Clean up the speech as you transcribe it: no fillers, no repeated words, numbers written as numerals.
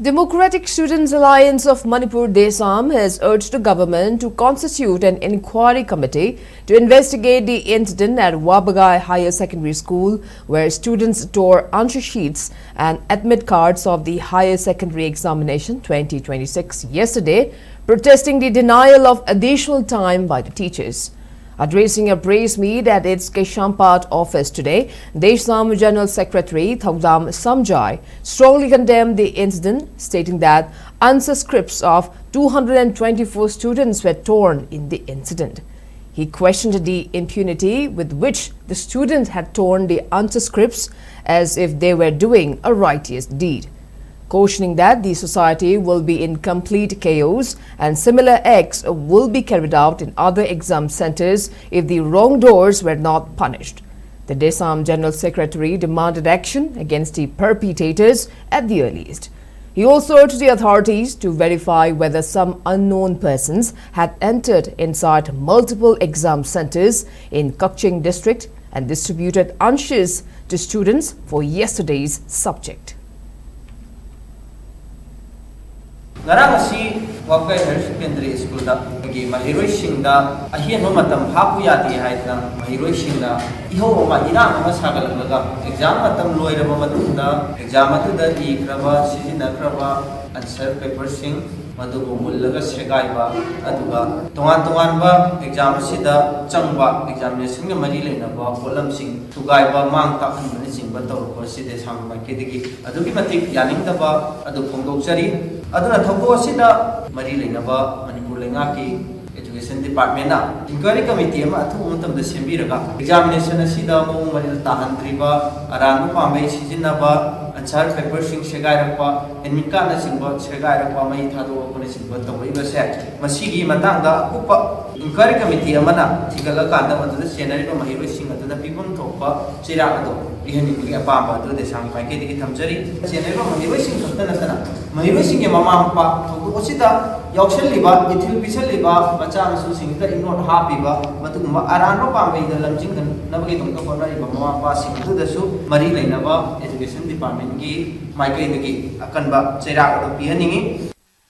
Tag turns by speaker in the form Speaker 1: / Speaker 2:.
Speaker 1: Democratic Students Alliance of Manipur Desam has urged the government to constitute an inquiry committee to investigate the incident at Wabagai Higher Secondary School where students tore answer sheets and admit cards of the Higher Secondary Examination 2026 yesterday, protesting the denial of additional time by the teachers. Addressing a press meet at its Keshampat office today, Desam General Secretary Thongdam Samjai strongly condemned the incident, stating that answer scripts of 224 students were torn in the incident. He questioned the impunity with which the students had torn the answer scripts as if they were doing a righteous deed, cautioning that the society will be in complete chaos and similar acts will be carried out in other exam centers if the wrongdoers were not punished. The Desam General Secretary demanded action against the perpetrators at the earliest. He also urged the authorities to verify whether some unknown persons had entered inside multiple exam centers in Kakching district and distributed answers to students for yesterday's subject.
Speaker 2: Ngarang asi Wabagai Higher Secondary School da gi mahiroi singda ahian no matam hapu yati haidna mahiroi singda iho ma irang ma sagalalaga exam matam loiraba matunda exam atuda I kraba sijina kraba answer paper sing madugo mullaga segaiba aduga tongan ba exam sida changba examination ga mari leinaba column sing tugaiba mang ta khanbani singba tawko side sangba kedigi adugi matik yaningdaba adu phongdokchari aduna thoko sida mari leinaba Manipur lengaki Education Department na inquiry committee ma athu matam da sembiraga examination asida mo mari tahandriba aranu pambai sijinaba answer paper sing segairapa enmika na singba segairapa mai thado ko ne singba tawaiba se masigi matangda kupa inquiry committee amana thigala kanda madu senari ba mahiro sing aduna pibum thokpa chira ado ihani gi apamba adu de sang pai ke digi thamjari senari ba mahiro sing khotana sana mahiro sing ge mama pa thoko osida yaukselliba ithil biselliba macha masu sing da ignore hapiba matuguma arano pambai da lamjing nabagi tongka konai ba mama pa sing du dasu mari leinaba education department की माइकई दगी अकनबा चेरा ado pihaningi